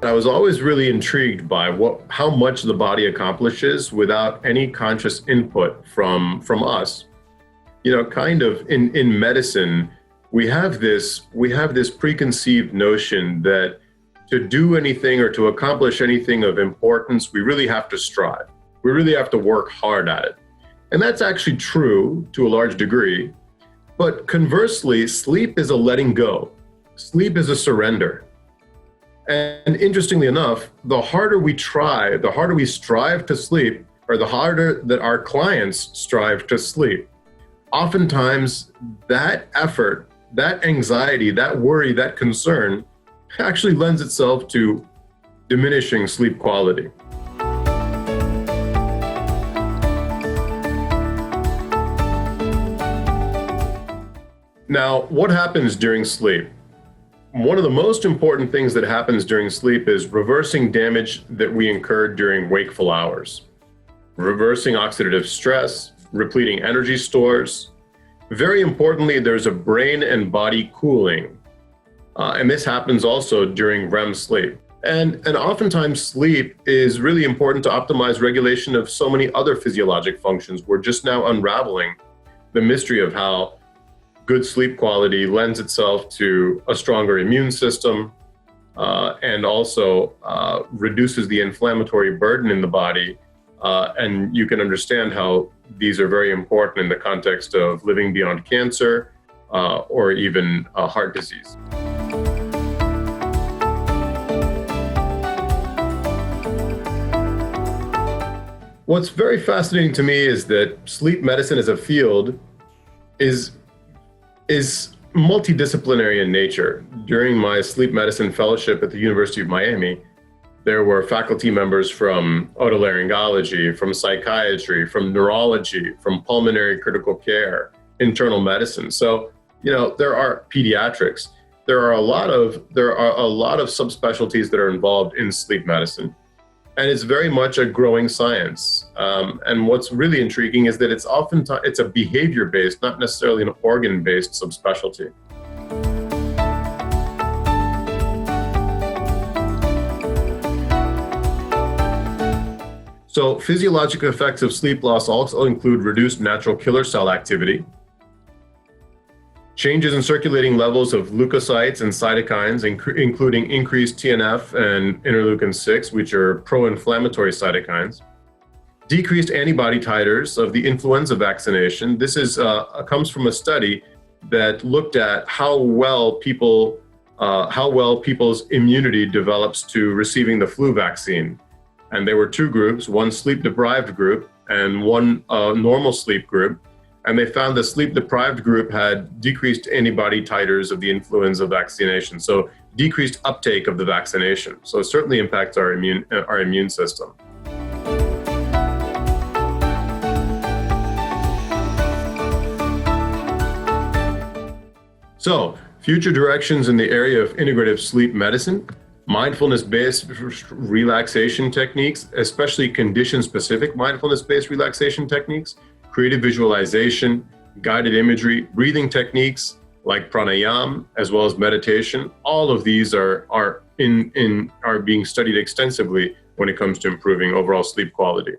I was always really intrigued by how much the body accomplishes without any conscious input from us. You know, kind of in medicine, we have this preconceived notion that to do anything or to accomplish anything of importance, we really have to strive. We really have to work hard at it. And that's actually true to a large degree. But conversely, sleep is a letting go. Sleep is a surrender. And interestingly enough, the harder we try, the harder we strive to sleep, or the harder that our clients strive to sleep, oftentimes that effort, that anxiety, that worry, that concern actually lends itself to diminishing sleep quality. Now, what happens during sleep? One of the most important things that happens during sleep is reversing damage that we incurred during wakeful hours, reversing oxidative stress, repleting energy stores. Very importantly, there's a brain and body cooling, and this happens also during REM sleep. And oftentimes sleep is really important to optimize regulation of so many other physiologic functions. We're just now unraveling the mystery of how good sleep quality lends itself to a stronger immune system and also reduces the inflammatory burden in the body. And you can understand how these are very important in the context of living beyond cancer or even heart disease. What's very fascinating to me is that sleep medicine as a field is multidisciplinary in nature. During my sleep medicine fellowship at the University of Miami, there were faculty members from otolaryngology, from psychiatry, from neurology, from pulmonary critical care, internal medicine. So, you know, there are pediatrics. There are a lot of subspecialties that are involved in sleep medicine. And it's very much a growing science. And what's really intriguing is that it's a behavior-based, not necessarily an organ-based subspecialty. So physiologic effects of sleep loss also include reduced natural killer cell activity, changes in circulating levels of leukocytes and cytokines, including increased TNF and interleukin-6, which are pro-inflammatory cytokines. Decreased antibody titers of the influenza vaccination. This comes from a study that looked at how well people's immunity develops to receiving the flu vaccine. And there were two groups, one sleep-deprived group and one normal sleep group. And they found the sleep-deprived group had decreased antibody titers of the influenza vaccination, so decreased uptake of the vaccination. So it certainly impacts our immune system. So, future directions in the area of integrative sleep medicine, mindfulness-based relaxation techniques, especially condition-specific mindfulness-based relaxation techniques, creative visualization, guided imagery, breathing techniques like pranayama, as well as meditation. All of these are being studied extensively when it comes to improving overall sleep quality.